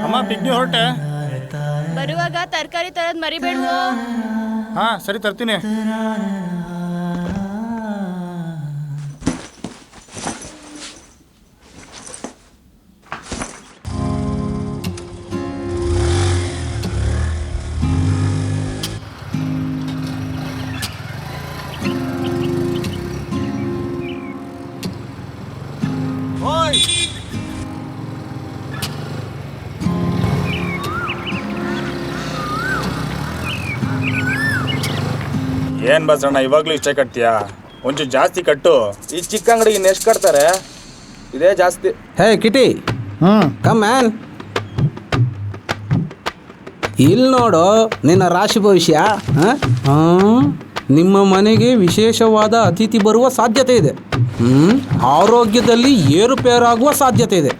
ಅಮ್ಮ ಪಿಗ್ನಿ ಹೊರಟೆ. ಬರುವಾಗ ತರಕಾರಿ ತರದ್ ಮರಿಬೇಡ್ವೋ. ಹಾ ಸರಿ ತರ್ತೀನಿ. ಏನ್ ಬಸಣ್ಣ ಇವಾಗ್ಲೂ ಇಷ್ಟೇ ಕಟ್ತೀಯಾ? ಒಂಚೂರು ಜಾಸ್ತಿ ಕಟ್ಟು. ಈ ಚಿಕ್ಕ ಅಂಗಡಿಗೆ ಇನ್ನು ಎಷ್ಟು ಕಟ್ತಾರೆ? ಇದೇ ಜಾಸ್ತಿ. ಹೇ ಕಿಟಿ, ಕಮ್ ಮ್ಯಾನ್. ಇಲ್ಲಿ ನೋಡು ನಿನ್ನ ರಾಶಿ ಭವಿಷ್ಯ. ನಿಮ್ಮ ಮನೆಗೆ ವಿಶೇಷವಾದ ಅತಿಥಿ ಬರುವ ಸಾಧ್ಯತೆ ಇದೆ. ಆರೋಗ್ಯದಲ್ಲಿ ಏರುಪೇರಾಗುವ ಸಾಧ್ಯತೆ ಇದೆ.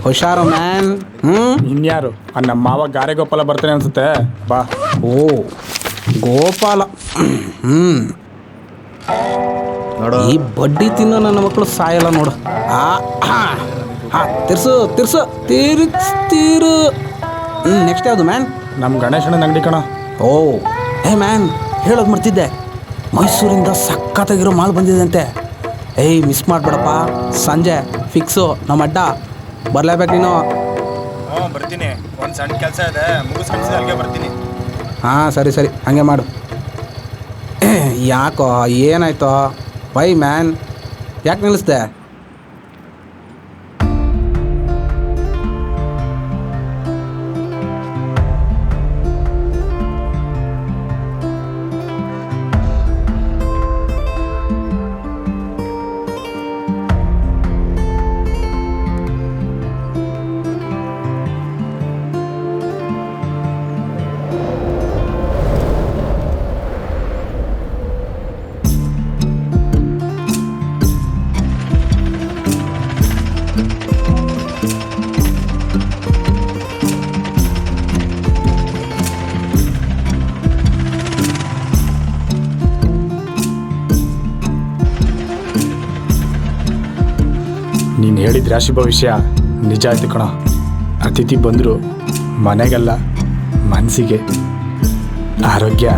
ಹುಷಾರು ಮ್ಯಾನ್. ಇನ್ಯಾರು ನಮ್ಮ ಮಾವ ಗಾರೆಗೋಪಾಲ ಬರ್ತಾನೆ ಅನ್ಸುತ್ತೆ. ಬಾ. ಓ ಗೋಪಾಲ. ನೋಡು ಈ ಬಡ್ಡಿ ತಿನ್ನೋ ನನ್ನ ಮಕ್ಕಳು ಸಾಯಲ್ಲ ನೋಡು. ತಿರ್ಸು ತಿರ್ಸು ತಿರ್ಸ್ತೀರು. ನೆಕ್ಸ್ಟ್ ಯಾವುದು ಮ್ಯಾನ್? ನಮ್ಮ ಗಣೇಶನ ಅಂಗಡಿ ಕಣ. ಓ ಹೇ ಮ್ಯಾನ್, ಹೇಳೋದು ಮರ್ತಿದ್ದೆ. ಮೈಸೂರಿಂದ ಸಖತ್ತಾಗಿರೋ ಮಾಲ್ ಬಂದಿದೆ ಅಂತೆ. ಏಯ್ ಮಿಸ್ ಮಾಡಬೇಡಪ್ಪ. ಸಂಜೆ ಫಿಕ್ಸು ನಮ್ಮ ಅಡ್ಡ. ಬರಲೇಬೇಕು ನೀನು. ಬರ್ತೀನಿ. ಒಂದು ಸಣ್ಣ ಕೆಲಸ ಇದೆ, ಮುಗಿಸ್ಕೊಂಡು ಅಲ್ಲಿಗೆ ಬರ್ತೀನಿ. ಹಾಂ ಸರಿ ಸರಿ, ಹಾಗೆ ಮಾಡು. ಯಾಕೋ ಏನಾಯ್ತೋ? ವೈ ಮ್ಯಾನ್, ಯಾಕೆ ನಿಲ್ಲಿಸ್ದೆ? ನೀನು ಹೇಳಿದ ರಾಶಿ ಭವಿಷ್ಯ ನಿಜ ಆಯ್ತು ಕಣ. ಅತಿಥಿ ಬಂದರು ಮನೆಗಲ್ಲ ಮನಸ್ಸಿಗೆ. ಆರೋಗ್ಯ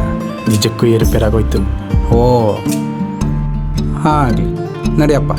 ನಿಜಕ್ಕೂ ಏರುಪೇರಾಗೋಯ್ತು. ಓ ಹಾಗೆ ನಡಿಯಪ್ಪ.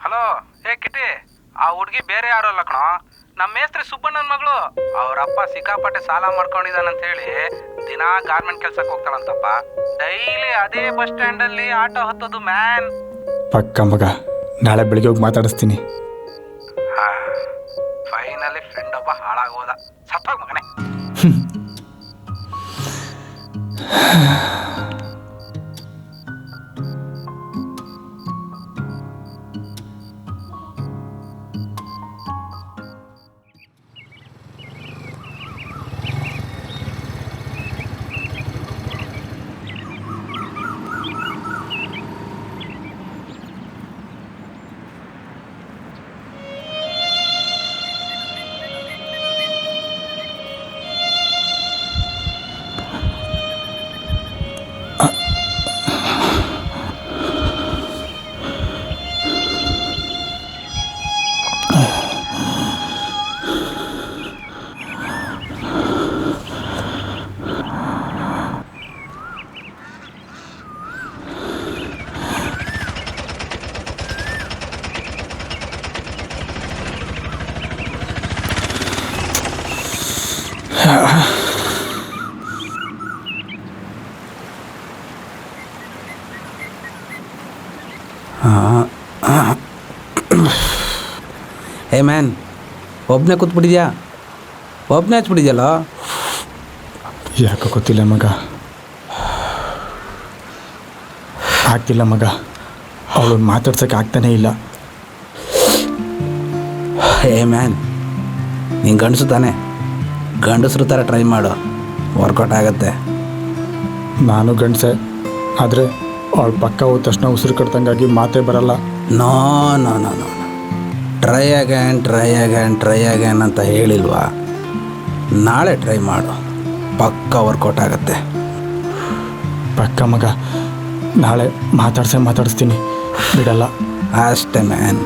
ಹಲೋ, ಹೇ ಕಿಟಿ, ಆ ಹುಡುಗಿ ಬೇರೆ ಯಾರು ಅಲ್ಲ ಕಣೋ, ನಮ್ಮ ಮೇಸ್ತ್ರಿ ಸುಬ್ಬಣ್ಣನ ಮಗಳು. ಅವರಪ್ಪ ಸಿಕ್ಕಾಪಟ್ಟೆ ಸಾಲ ಮಾಡ್ಕೊಂಡಿದ್ದಾನಂತ ಹೇಳಿ ದಿನಾ ಗಾರ್ಮೆಂಟ್ ಕೆಲ್ಸಕ್ಕೆ ಹೋಗ್ತಾಳಂತಪ್ಪ. ಡೈಲಿ ಅದೇ ಬಸ್ ಸ್ಟ್ಯಾಂಡಲ್ಲಿ ಆಟೋ ಹತ್ತೋದು ಮ್ಯಾನ್. ಪಕ್ಕ ಮಗ, ನಾಳೆ ಬೆಳಿಗ್ಗೆ ಹೋಗಿ ಮಾತಾಡಿಸ್ತೀನಿ. ಫೈನಲಿ ಫ್ರೆಂಡ್ ಒಬ್ಬ ಹಾಳಾಗೋದ. ಸತ್ತೋಗ್ ಮಗನೇ. ಏ ಮ್ಯಾನ್, ಒಬ್ಬನೇ ಕೂತ್ಬಿಟ್ಟಿದ್ಯಾ? ಒಬ್ಬನೇ ಹಚ್ಬಿಟ್ಟಿದ್ಯಲ್ಲ? ಯಾಕೋ ಗೊತ್ತಿಲ್ಲ ಮಗ, ಆಗ್ತಿಲ್ಲ ಮಗ. ಅವಳು ಮಾತಾಡ್ಸೋಕ್ಕೆ ಆಗ್ತಾನೇ ಇಲ್ಲ. ಏ ಮ್ಯಾನ್, ನೀನು ಗಂಡಸು ತಾನೆ? ಗಂಡಸ್ರ ಥರ ಟ್ರೈ ಮಾಡು, ವರ್ಕೌಟ್ ಆಗುತ್ತೆ. ನಾನು ಗಂಡಸೆ, ಆದರೆ ಅವಳ ಪಕ್ಕ ಹೋದ ತಕ್ಷಣ ಉಸಿರು ಕಟ್ದಂಗಾಗಿ ಮಾತೇ ಬರಲ್ಲ. No no no no try again ಅಂತ ಹೇಳಿಲ್ವಾ? ನಾಳೆ ಟ್ರೈ ಮಾಡು, ಪಕ್ಕ ವರ್ಕೌಟ್ ಆಗುತ್ತೆ. ಪಕ್ಕ ಮಗ, ನಾಳೆ ಮಾತಾಡಿಸ್ತೀನಿ, ಬಿಡಲ್ಲ. ಅಷ್ಟೇ ಮ್ಯಾನ್.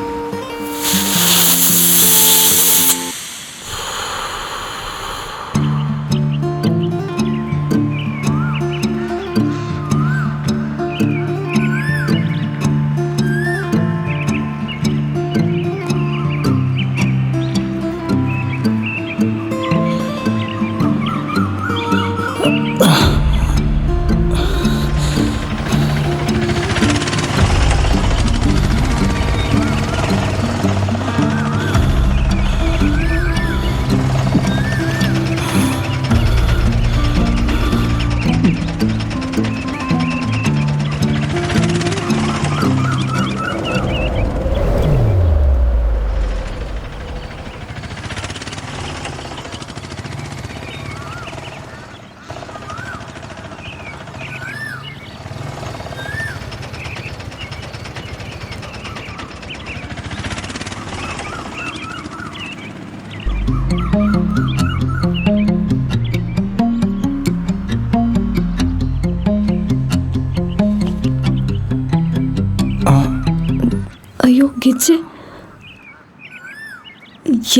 ಅಯ್ಯೋ ಗೆಜ್ಜೆ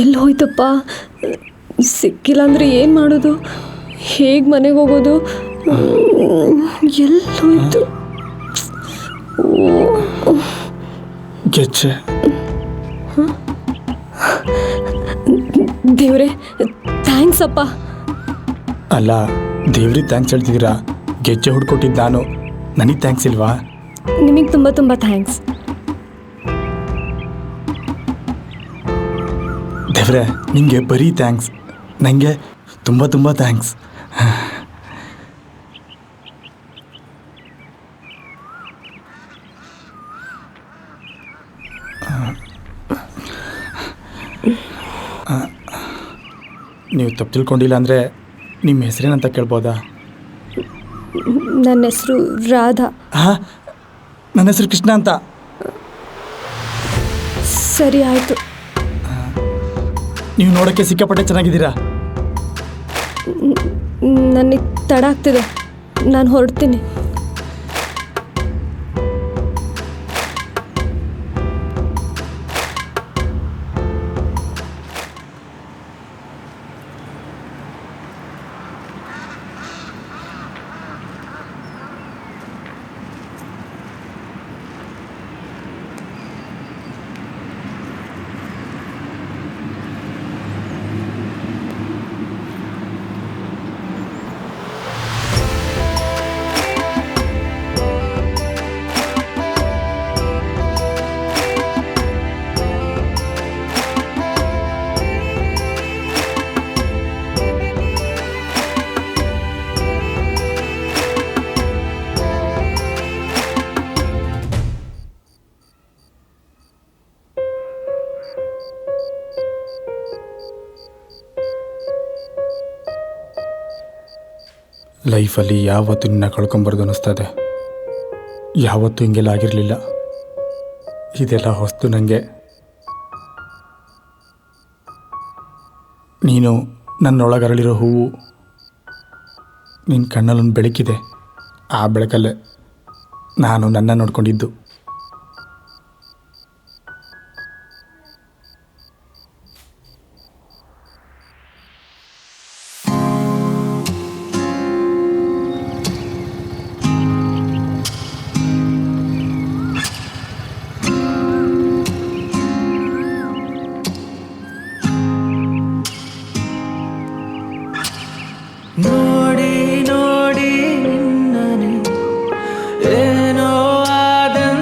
ಎಲ್ಲಿ ಹೋಯ್ತಪ್ಪ? ಸಿಕ್ಕಿಲ್ಲ ಅಂದರೆ ಏನು ಮಾಡೋದು? ಹೇಗೆ ಮನೆಗೆ ಹೋಗೋದು? ಎಲ್ಲಿ ಹೋಯ್ತು? ಗೆಜ್ಜೆ ದೇವ್ರೆ, ಥ್ಯಾಂಕ್ಸ್ ಅಪ್ಪ. ಅಲ್ಲ, ದೇವ್ರಿಗೆ ಥ್ಯಾಂಕ್ಸ್ ಹೇಳ್ತಿದ್ದೀರಾ? ಗೆಜ್ಜೆ ಹುಡ್ಕೊಟ್ಟಿದ್ದು ನಾನು, ನನಗೆ ಥ್ಯಾಂಕ್ಸ್ ಇಲ್ವಾ? ನಿಮಗೆ ತುಂಬ ತುಂಬ ಥ್ಯಾಂಕ್ಸ್. ದೇವ್ರೆ, ನಿಮಗೆ ಬರೀ ಥ್ಯಾಂಕ್ಸ್, ನನಗೆ ತುಂಬ ತುಂಬ ಥ್ಯಾಂಕ್ಸ್. ನೀವು ತಪ್ಪು ತಿಳ್ಕೊಂಡಿಲ್ಲ ಅಂದರೆ ನಿಮ್ಮ ಹೆಸರೇನಂತ ಕೇಳ್ಬೋದಾ? ನನ್ನ ಹೆಸರು ರಾಧಾ. ಹಾಂ, ನನ್ನ ಹೆಸರು ಕೃಷ್ಣ ಅಂತ. ಸರಿ ಆಯಿತು. ನೀವು ನೋಡೋಕ್ಕೆ ಸಿಕ್ಕಾಪಟ್ಟೆ ಚೆನ್ನಾಗಿದ್ದೀರಾ. ನನಗೆ ತಡ ಆಗ್ತಿದೆ, ನಾನು ಹೊರಡ್ತೀನಿ. ಲೈಫಲ್ಲಿ ಯಾವತ್ತೂ ನಿನ್ನ ಕಳ್ಕೊಂಬಾರ್ದು ಅನ್ನಿಸ್ತದೆ. ಯಾವತ್ತೂ ಹಿಂಗೆಲ್ಲ ಆಗಿರಲಿಲ್ಲ. ಇದೆಲ್ಲ ಹೊಸ್ತು ನನಗೆ. ನೀನು ನನ್ನೊಳಗರಳಿರೋ ಹೂವು. ನಿನ್ನ ಕಣ್ಣಲ್ಲೊಂದು ಬೆಳಕಿದೆ, ಆ ಬೆಳಕಲ್ಲೇ ನಾನು ನನ್ನ ನೋಡ್ಕೊಂಡಿದ್ದು. ನೋಡಿ ನೋಡಿ ನಿನ್ನನೆ ಏನೋ ಆದಂತೆ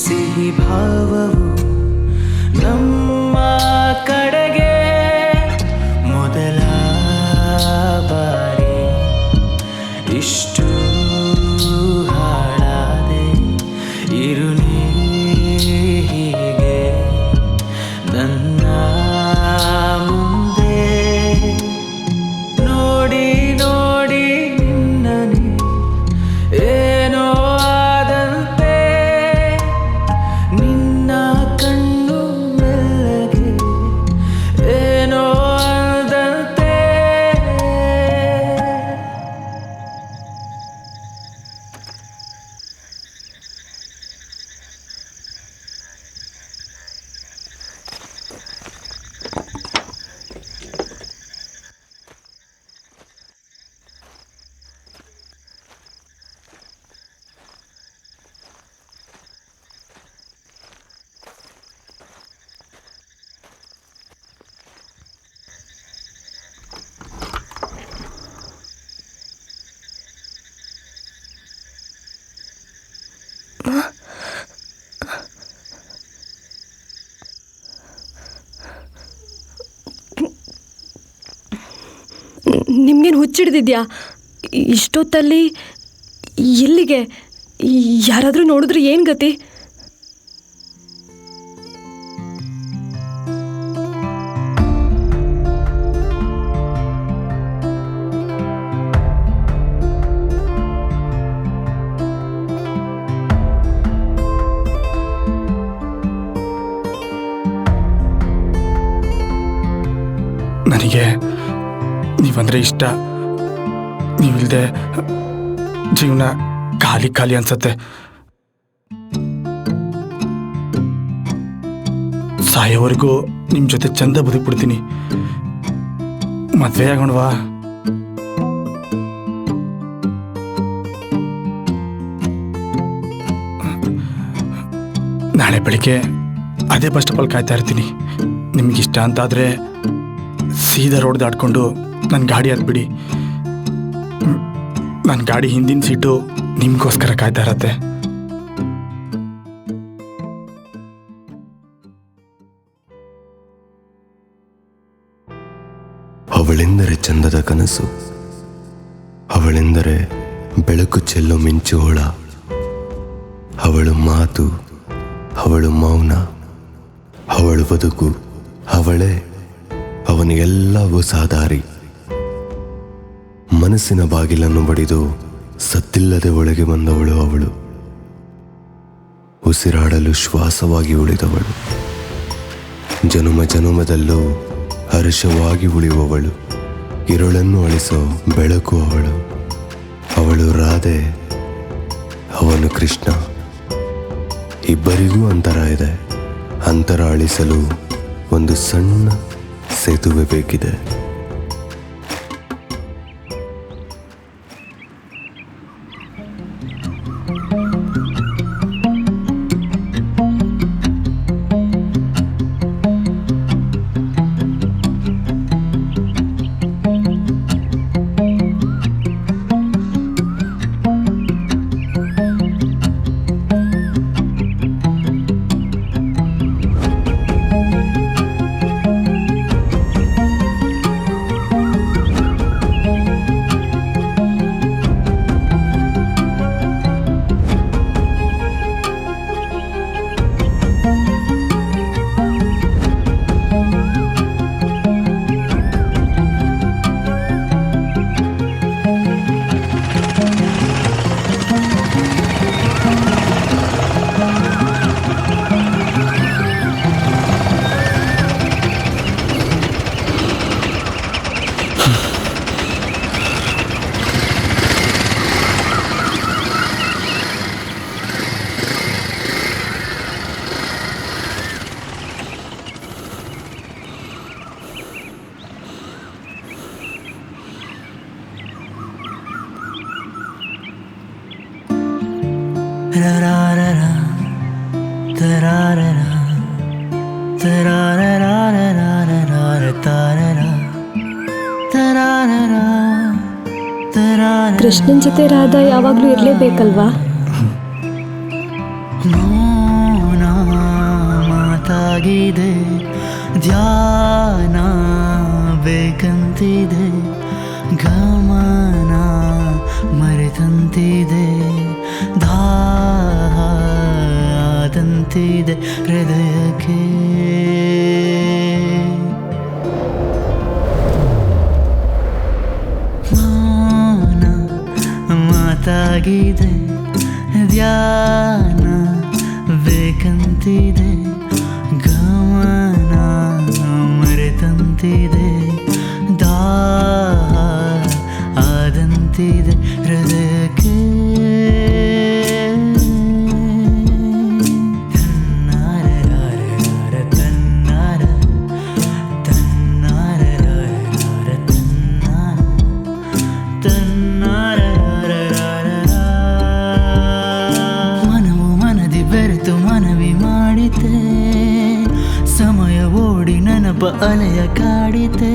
ಸಿಹಿ ಭಾವವು ನಮ್ಮ ಕಡೆಗೆ ಮೊದಲ ಬಾರಿ ಇಷ್ಟು ಹಾಳಾದೆ ಇರುನಿ ಹೀಗೆ ನನ್ನ ಮುಂದೆ ನೋಡಿ ನೋಡಿ ನಿನ್ನನೆ ಏನೋ ಆದಂತೆ ನಿನ್ನ ಕಣ್ಣು ಮೆಲ್ಲಗೆ ಏನೋ ಆದಂತೆ ನಿಮ್ಗೇನು ಹುಚ್ಚಿಡ್ದಿದ್ಯಾ? ಇಷ್ಟೊತ್ತಲ್ಲಿ ಎಲ್ಲಿಗೆ? ಯಾರಾದರೂ ನೋಡಿದ್ರೆ ಏನು ಗತಿ? ನನಗೆ ನೀವಂದರೆ ಇಷ್ಟ. ನೀವಿಲ್ಲದೆ ಜೀವನ ಖಾಲಿ ಖಾಲಿ ಅನ್ಸತ್ತೆ. ಸಾಯೋವರೆಗೂ ನಿಮ್ಮ ಜೊತೆ ಚಂದ ಬದುಕ್ಬಿಡ್ತೀನಿ. ಮದುವೆ ಆಗೋಣವಾ? ನಾಳೆ ಬೆಳಿಗ್ಗೆ ಅದೇ ಬಸ್ ಸ್ಟಾಪಲ್ಲಿ ಕಾಯ್ತಾ ಇರ್ತೀನಿ. ನಿಮಗಿಷ್ಟ ಅಂತಾದರೆ ಸೀದಾ ರೋಡ್ ದಾಟ್ಕೊಂಡು ನನ್ನ ಗಾಡಿ ಹತ್ಬಿಡಿ. ನನ್ನ ಗಾಡಿ ಹಿಂದಿನ ಸೀಟು ನಿಮಗೋಸ್ಕರ ಕಾಯ್ತಾ ಇರತ್ತೆ. ಅವಳೆಂದರೆ ಚಂದದ ಕನಸು, ಅವಳೆಂದರೆ ಬೆಳಕು ಚೆಲ್ಲೋ ಮಿಂಚುಹೊಳ. ಅವಳು ಮಾತು, ಅವಳು ಮೌನ, ಅವಳು ಬದುಕು, ಅವಳೇ ಅವನಿಗೆಲ್ಲವೂ ಸಾದಾರಿ. ಮನಸ್ಸಿನ ಬಾಗಿಲನ್ನು ಬಡಿದು ಸತ್ತಿಲ್ಲದೆ ಒಳಗೆ ಬಂದವಳು ಅವಳು. ಉಸಿರಾಡಲು ಶ್ವಾಸವಾಗಿ ಉಳಿದವಳು. ಜನುಮ ಜನುಮದಲ್ಲೂ ಹರ್ಷವಾಗಿ ಉಳಿಯುವವಳು. ಇರುಳನ್ನು ಅಳಿಸೋ ಬೆಳಕು ಅವಳು. ಅವಳು ರಾಧೆ, ಅವನು ಕೃಷ್ಣ. ಇಬ್ಬರಿಗೂ ಅಂತರ ಇದೆ. ಅಂತರ ಅಳಿಸಲು ಒಂದು ಸಣ್ಣ ಸೇತುವೆ ಬೇಕಿದೆ. ಕೃಷ್ಣನ್ ಜೊತೆ ರಾಧಾ ಯಾವಾಗಲೂ ಇರಲೇಬೇಕಲ್ವಾ? ಮಾತಾಗಿದೆ ಧ್ಯಾನ ಬೇಕಂತಿದೆ ಗಮನ ಮರೆತಂತಿದೆ ದಾದಂತಿದೆ ಹೃದಯಕ್ಕೆ ಮೌನ ಮಾತಾಗಿದೆ ಧ್ಯಾನ ಬೇಕಂತಿದೆ ಗಮನ ಮರೆತಂತಿದೆ ಆದಂತಿದೆ ಹೃದಯಕ್ಕೆ ಮನವು ಮನದಿ ಬೆರೆತು ಮನವಿ ಮಾಡಿತೆ ಸಮಯ ಓಡಿ ನೆನಪ ಅಲೆಯ ಕಾಡಿತೆ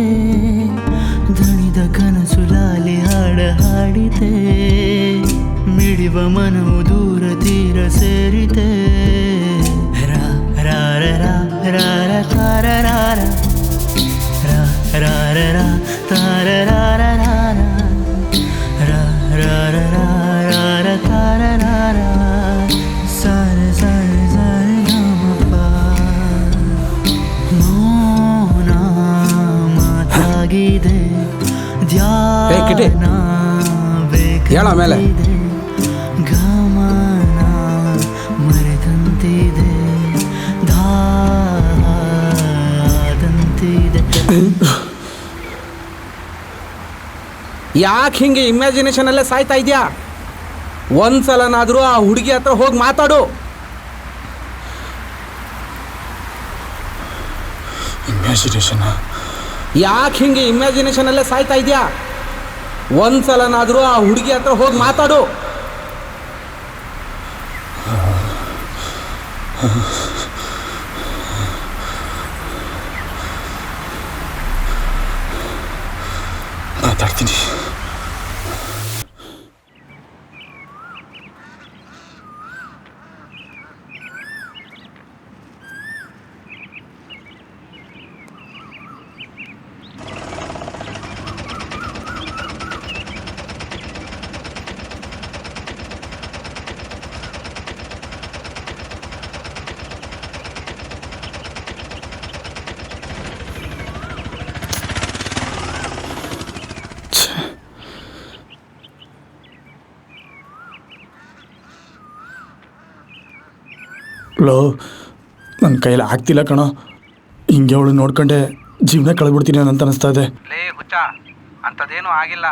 ದಣಿದ ಕನಸು ಲಾಲಿ ಹಾಡಿತೆ ಮಿಡಿವ ಮನವು ದೂರ ತೀರ ಸೇರಿತೆ ರಾ ರಾ ರಾ ರಾ ರಾ ತಾರ ರಾ ರಾ ರಾ ರಾ ತಾರ ರಾ ರಾ ರಾ ರಾ ರಾ ರಾ ರಾ ತಾರ ರಾ ರಾ ಸಾರೆ ಸಾರೆ ಸಾರೆ ಗಮಪ ಮೌನ ಮಾತಾಗಿದೆ ಕಿಟಿ, ಧ್ಯಾನ ಹೇಳ ಮೇಲೆ. ಬೇಕಂತಿದೆ ಗಮನ ಮರೆತಂತಿದೆ ದಾದಂತಿದೆ ಯಾಕೆ ಹಿಂಗೆ ಇಮ್ಯಾಜಿನೇಷನಲ್ಲೇ ಸಾಯ್ತಾ ಇದೆಯಾ? ಒಂದ್ಸಲನಾದರೂ ಆ ಹುಡುಗಿ ಹತ್ರ ಹೋಗಿ ಮಾತಾಡು. ಇಮ್ಯಾಜಿನೇಷನ್ ಯಾಕೆ ಹಿಂಗೆ ಇಮ್ಯಾಜಿನೇಷನಲ್ಲೇ ಸಾಯ್ತಾ ಇದೆಯಾ? ಒಂದ್ಸಲನಾದರೂ ಆ ಹುಡುಗಿ ಹತ್ರ ಹೋಗಿ ಮಾತಾಡು. ಮಾತಾಡ್ತೀನಿ. ಲೋ, ನನ್ನ ಕೈಯಲ್ಲಿ ಆಗ್ತಿಲ್ಲ ಕಣೋ. ಹಿಂಗೆ ಅವಳು ನೋಡ್ಕೊಂಡೆ ಜೀವನ ಕಳೆದ್ಬಿಡ್ತೀನಿ ಅಂತ ಅನಿಸ್ತಾ ಇದೆ. ಲೇ ಹುಚ್ಚ, ಅಂಥದ್ದೇನೂ ಆಗಿಲ್ಲ.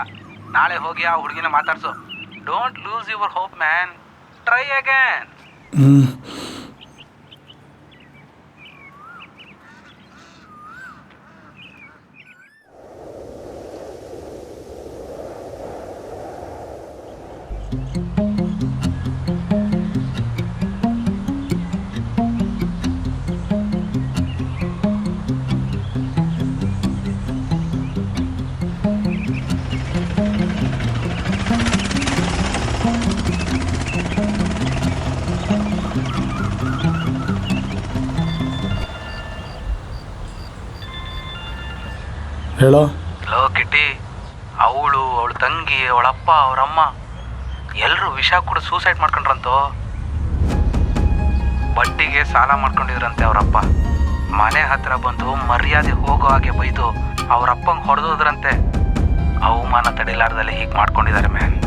ನಾಳೆ ಹೋಗಿ ಆ ಹುಡುಗಿನ ಮಾತಾಡ್ಸು. Don't lose your hope man, try again. ಹೇಳೋ. ಲೋ ಕಿಟ್ಟಿ, ಅವಳು, ಅವಳ ತಂಗಿ, ಅವಳಪ್ಪ, ಅವರಮ್ಮ ಎಲ್ಲರೂ ವಿಷ ಕೂಡ ಸೂಸೈಡ್ ಮಾಡ್ಕೊಂಡ್ರಂತೋ. ಬಡ್ಡಿಗೆ ಸಾಲ ಮಾಡ್ಕೊಂಡಿದ್ರಂತೆ ಅವರಪ್ಪ. ಮನೆ ಹತ್ರ ಬಂದು ಮರ್ಯಾದೆ ಹೋಗೋ ಹಾಗೆ ಬೈದು ಅವರಪ್ಪಂಗೆ ಹೊಡೆದೋದ್ರಂತೆ. ಅವಮಾನ ತಡಿಲಾರ್ದಲ್ಲಿ ಹೀಗೆ ಮಾಡ್ಕೊಂಡಿದ್ದಾರೆ ಮ್ಯಾನ್.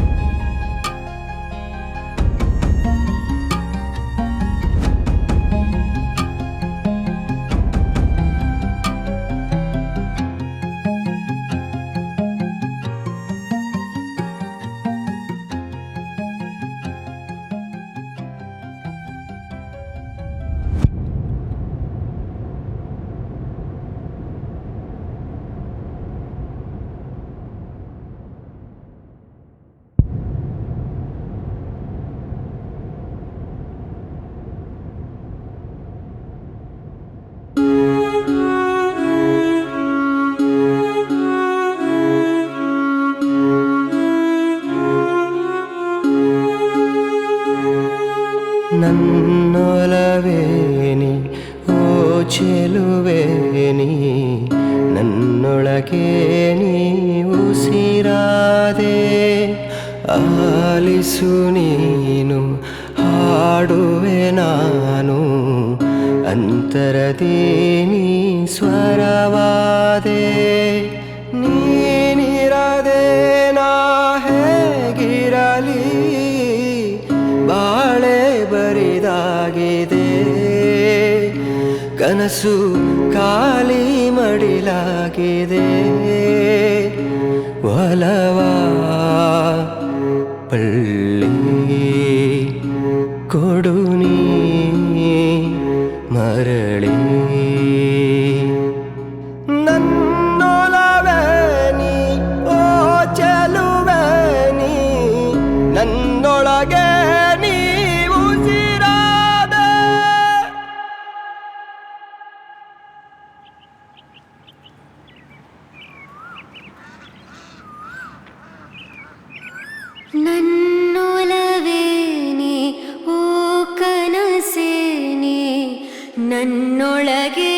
ಚೆಲುವೆ ನೀ ನನ್ನೊಳಗೆ ನೀ ಉಸಿರಾದೆ ಆಲಿಸು ನೀನು ಹಾಡುವೆ ನಾನು ಅಂತರದಿ ನೀ ಸ್ವರವಾದೆ ನೀನಿರದೆ ನಾ ಹೇಗಿರಲಿ ಬಾಳೆ ಬರಿದಾಗಿದೆ ಕನಸು ಖಾಲಿ ಮಡಿಲಾಗಿದೆ ಒಲವಾ ಪಳ್ಳಿ ಕೊಡು ನೀ ಮರಳಿ ನನ್ನೊಲವೇ ನೀ ಓ ಚೆಲುವೆ ನೀ ನನ್ನೊಳಗೆ ನೀ ಉಸಿರಾದೆ ನನ್ನೊಲವೇನೆ ಓ ಕನಸೇನೆ ನನ್ನೊಳಗೆ